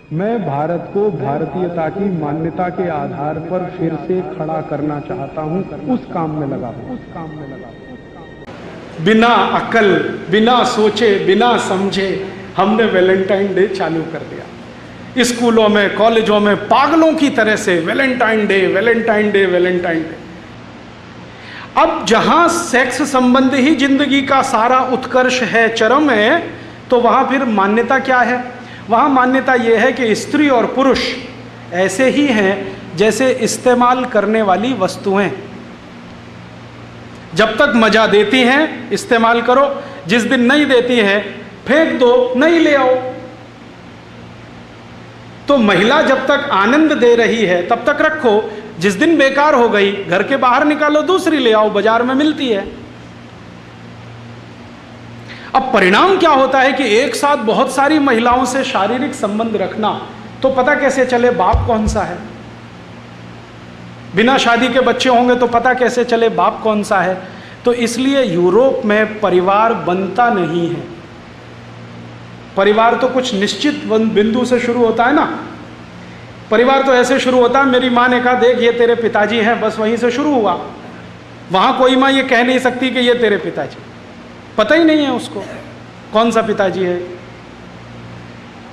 मैं भारत को भारतीयता की मान्यता के आधार पर फिर से खड़ा करना चाहता हूं, उस काम में लगा हूं। बिना अकल, बिना सोचे, बिना समझे हमने वैलेंटाइन डे चालू कर दिया। स्कूलों में, कॉलेजों में पागलों की तरह से Valentine day, Valentine day, Valentine day. अब जहां सेक्स संबंध ही जिंदगी का सारा उत्कर्ष है, चरम है, तो वहां फिर मान्यता क्या है? वहां मान्यता यह है कि स्त्री और पुरुष ऐसे ही हैं जैसे इस्तेमाल करने वाली वस्तुएं। जब तक मजा देती हैं इस्तेमाल करो, जिस दिन नहीं देती है फेंक दो, नहीं ले आओ। तो महिला जब तक आनंद दे रही है तब तक रखो, जिस दिन बेकार हो गई घर के बाहर निकालो, दूसरी ले आओ, बाजार में मिलती है। अब परिणाम क्या होता है कि एक साथ बहुत सारी महिलाओं से शारीरिक संबंध रखना, तो पता कैसे चले बाप कौन सा है? बिना शादी के बच्चे होंगे तो पता कैसे चले बाप कौन सा है? तो इसलिए यूरोप में परिवार बनता नहीं है। परिवार तो कुछ निश्चित बिंदु से शुरू होता है ना। परिवार तो ऐसे शुरू होता है, मेरी माँ ने कहा देख ये तेरे पिताजी हैं, बस वहीं से शुरू हुआ। वहां कोई माँ ये कह नहीं सकती कि ये तेरे पिताजी, पता ही नहीं है उसको कौन सा पिताजी है।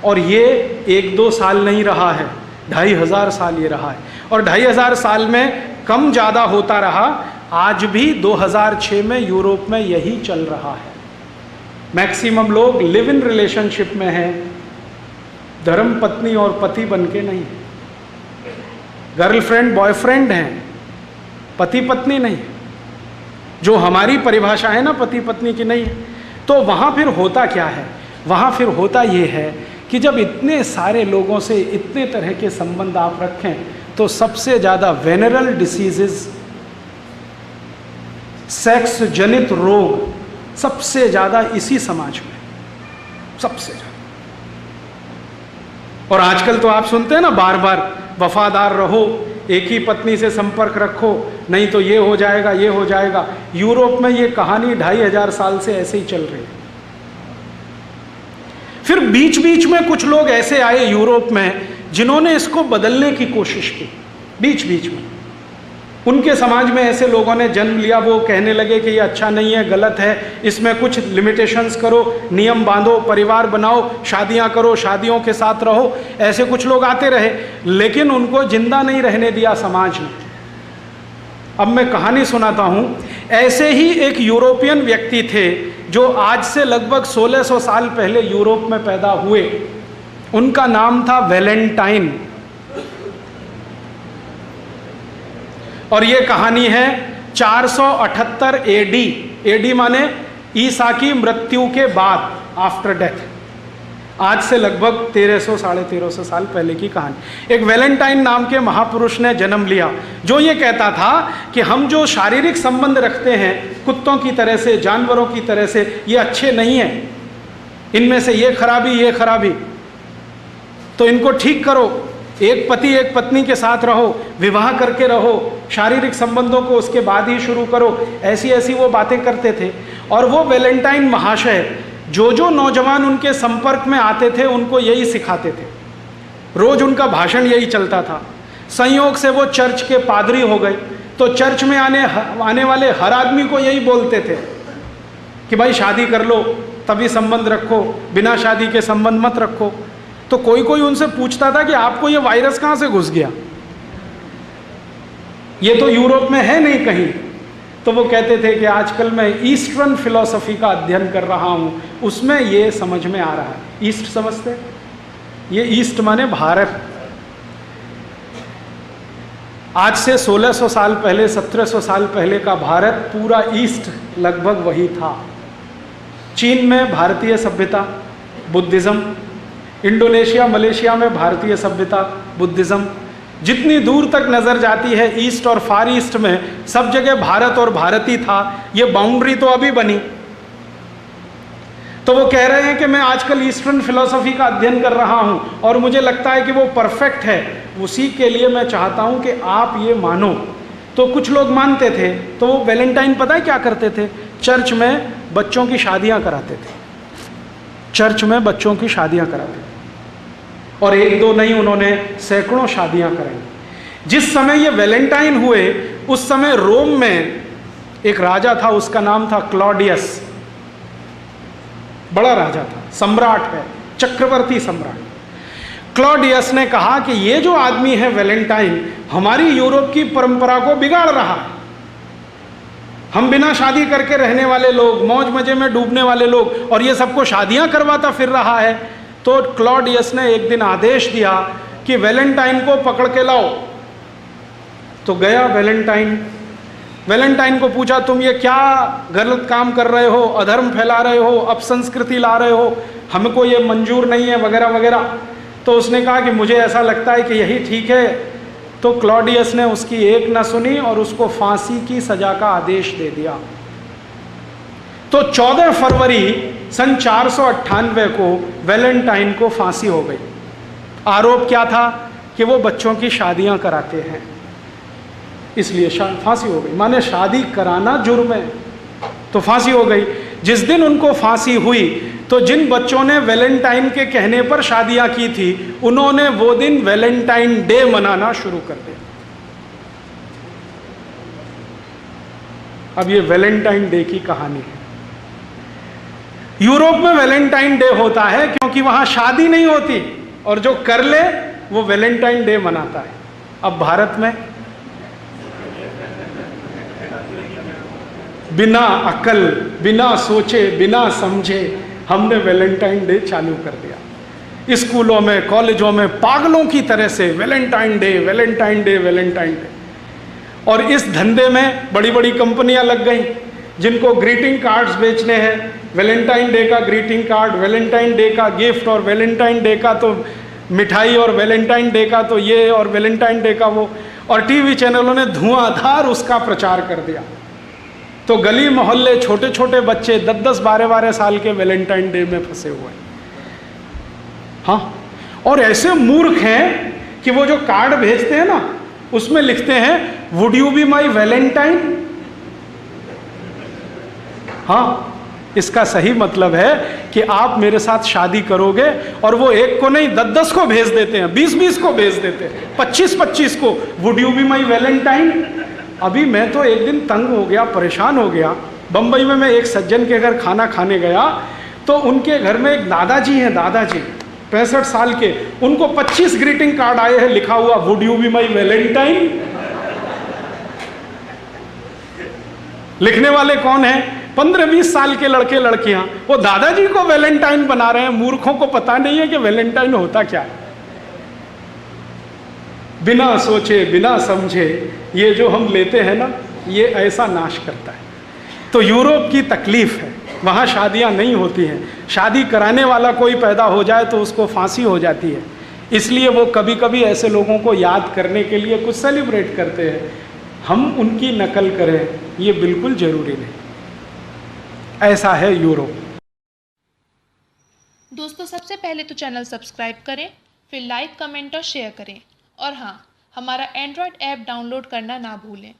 और ये 1-2 साल नहीं रहा है, 2500 साल ये रहा है। और 2500 साल में कम ज़्यादा होता रहा। आज भी 2006 में यूरोप में यही चल रहा है। मैक्सिमम लोग लिव इन रिलेशनशिप में हैं, धर्म पत्नी और पति बन के नहीं। गर्लफ्रेंड बॉयफ्रेंड हैं, पति पत्नी नहीं। जो हमारी परिभाषा है ना पति पत्नी की, नहीं है। तो वहाँ फिर होता क्या है? वहाँ फिर होता ये है कि जब इतने सारे लोगों से इतने तरह के संबंध आप रखें, तो सबसे ज़्यादा वेनरल डिसीजेस, सेक्स जनित रोग सबसे ज़्यादा इसी समाज में, सबसे ज़्यादा। और आजकल तो आप सुनते हैं ना बार बार, वफादार रहो, एक ही पत्नी से संपर्क रखो, नहीं तो ये हो जाएगा, ये हो जाएगा। यूरोप में ये कहानी 2500 साल से ऐसे ही चल रही है। फिर बीच बीच में कुछ लोग ऐसे आए यूरोप में जिन्होंने इसको बदलने की कोशिश की। बीच बीच में उनके समाज में ऐसे लोगों ने जन्म लिया, वो कहने लगे कि ये अच्छा नहीं है, गलत है, इसमें कुछ लिमिटेशंस करो, नियम बांधो, परिवार बनाओ, शादियां करो, शादियों के साथ रहो। ऐसे कुछ लोग आते रहे, लेकिन उनको जिंदा नहीं रहने दिया समाज ने। अब मैं कहानी सुनाता हूं। ऐसे ही एक यूरोपियन व्यक्ति थे जो आज से लगभग 1600 साल पहले यूरोप में पैदा हुए। उनका नाम था वैलेंटाइन। और ये कहानी है 478 एडी। एडी माने ईसा की मृत्यु के बाद, आफ्टर डेथ। आज से लगभग 1300 साढ़े 1300 साल पहले की कहानी। एक वैलेंटाइन नाम के महापुरुष ने जन्म लिया, जो ये कहता था कि हम जो शारीरिक संबंध रखते हैं कुत्तों की तरह से, जानवरों की तरह से, ये अच्छे नहीं हैं, इनमें से ये खराबी, ये खराबी, तो इनको ठीक करो। एक पति एक पत्नी के साथ रहो, विवाह करके रहो, शारीरिक संबंधों को उसके बाद ही शुरू करो। ऐसी ऐसी वो बातें करते थे। और वो वैलेंटाइन महाशय जो जो नौजवान उनके संपर्क में आते थे उनको यही सिखाते थे। रोज उनका भाषण यही चलता था। संयोग से वो चर्च के पादरी हो गए, तो चर्च में आने वाले हर आदमी को यही बोलते थे कि भाई शादी कर लो तभी संबंध रखो, बिना शादी के संबंध मत रखो। तो कोई कोई उनसे पूछता था कि आपको ये वायरस कहाँ से घुस गया, ये तो यूरोप में है नहीं कहीं। तो वो कहते थे कि आजकल मैं ईस्टर्न फिलॉसफी का अध्ययन कर रहा हूँ, उसमें ये समझ में आ रहा है। ईस्ट समझते? ये ईस्ट माने भारत। आज से 1600 साल पहले, 1700 साल पहले का भारत, पूरा ईस्ट लगभग वही था। चीन में भारतीय सभ्यता, बुद्धिज्म। इंडोनेशिया, मलेशिया में भारतीय सभ्यता, बुद्धिज्म। जितनी दूर तक नजर जाती है ईस्ट और फार ईस्ट में, सब जगह भारत और भारती था। ये बाउंड्री तो अभी बनी। तो वो कह रहे हैं कि मैं आजकल ईस्टर्न फिलॉसफी का अध्ययन कर रहा हूं और मुझे लगता है कि वो परफेक्ट है। उसी के लिए मैं चाहता हूं कि आप ये मानो। तो कुछ लोग मानते थे। तो वो वैलेंटाइन पता है क्या करते थे? चर्च में बच्चों की शादियां कराते थे। चर्च में बच्चों की शादियां कराते थे। और एक दो नहीं, उन्होंने सैकड़ों शादियां कराई। जिस समय ये वैलेंटाइन हुए उस समय रोम में एक राजा था, उसका नाम था क्लॉडियस। बड़ा राजा था, सम्राट है, चक्रवर्ती सम्राट। क्लॉडियस ने कहा कि ये जो आदमी है वैलेंटाइन, हमारी यूरोप की परंपरा को बिगाड़ रहा है। हम बिना शादी करके रहने वाले लोग, मौज मजे में डूबने वाले लोग, और ये सबको शादियां करवाता फिर रहा है। तो क्लॉडियस ने एक दिन आदेश दिया कि वैलेंटाइन को पकड़ के लाओ। तो गया वैलेंटाइन को पूछा, तुम ये क्या गलत काम कर रहे हो, अधर्म फैला रहे हो, अपसंस्कृति ला रहे हो, हमको ये मंजूर नहीं है, वगैरह वगैरह। तो उसने कहा कि मुझे ऐसा लगता है कि यही ठीक है। तो क्लॉडियस ने उसकी एक न सुनी और उसको फांसी की सजा का आदेश दे दिया। तो 14 फरवरी सन 498 को वैलेंटाइन को फांसी हो गई। आरोप क्या था कि वो बच्चों की शादियां कराते हैं, इसलिए फांसी हो गई। माने शादी कराना जुर्म है, तो फांसी हो गई। जिस दिन उनको फांसी हुई तो जिन बच्चों ने वैलेंटाइन के कहने पर शादियां की थी, उन्होंने वो दिन वैलेंटाइन डे मनाना शुरू कर दिया। अब ये वैलेंटाइन डे की कहानी है। यूरोप में वैलेंटाइन डे होता है क्योंकि वहां शादी नहीं होती, और जो कर ले वो वैलेंटाइन डे मनाता है। अब भारत में बिना अकल, बिना सोचे, बिना समझे हमने वैलेंटाइन डे चालू कर दिया। स्कूलों में, कॉलेजों में पागलों की तरह से Valentine day, Valentine day, Valentine day. और इस धंधे में बड़ी बड़ी कंपनियां लग गई जिनको ग्रीटिंग कार्ड्स बेचने हैं। वैलेंटाइन डे का ग्रीटिंग कार्ड, वैलेंटाइन डे का गिफ्ट, और वैलेंटाइन डे का तो मिठाई, और वैलेंटाइन डे का तो ये, और वैलेंटाइन डे का वो। और टीवी चैनलों ने धुआंधार उसका प्रचार कर दिया। तो गली मोहल्ले छोटे छोटे बच्चे 10-10, 12-12 साल के वैलेंटाइन डे में फंसे हुए हैं। हाँ, और ऐसे मूर्ख हैं कि वो जो कार्ड भेजते हैं ना, उसमें लिखते हैं would you be my Valentine. हाँ, इसका सही मतलब है कि आप मेरे साथ शादी करोगे। और वो एक को नहीं 10-10 को भेज देते हैं, 20-20 को भेज देते हैं, 25-25 को, would you be my Valentine. अभी मैं तो एक दिन तंग हो गया, परेशान हो गया। बंबई में मैं एक सज्जन के घर खाना खाने गया, तो उनके घर में एक दादाजी हैं, दादाजी 65 साल के। उनको 25 ग्रीटिंग कार्ड आए हैं, लिखा हुआ would you be my Valentine. लिखने वाले कौन हैं? 15-20 साल के लड़के लड़कियां। वो दादाजी को वैलेंटाइन बना रहे हैं। मूर्खों को पता नहीं है कि वैलेंटाइन होता क्या है। बिना सोचे, बिना समझे ये जो हम लेते हैं ना, ये ऐसा नाश करता है। तो यूरोप की तकलीफ है, वहाँ शादियाँ नहीं होती हैं। शादी कराने वाला कोई पैदा हो जाए तो उसको फांसी हो जाती है। इसलिए वो कभी कभी ऐसे लोगों को याद करने के लिए कुछ सेलिब्रेट करते हैं। हम उनकी नकल करें ये बिल्कुल ज़रूरी नहीं। ऐसा है यूरोप। दोस्तों, सबसे पहले तो चैनल सब्सक्राइब करें, फिर लाइक, कमेंट और शेयर करें। और हाँ, हमारा एंड्रॉयड ऐप डाउनलोड करना ना भूलें।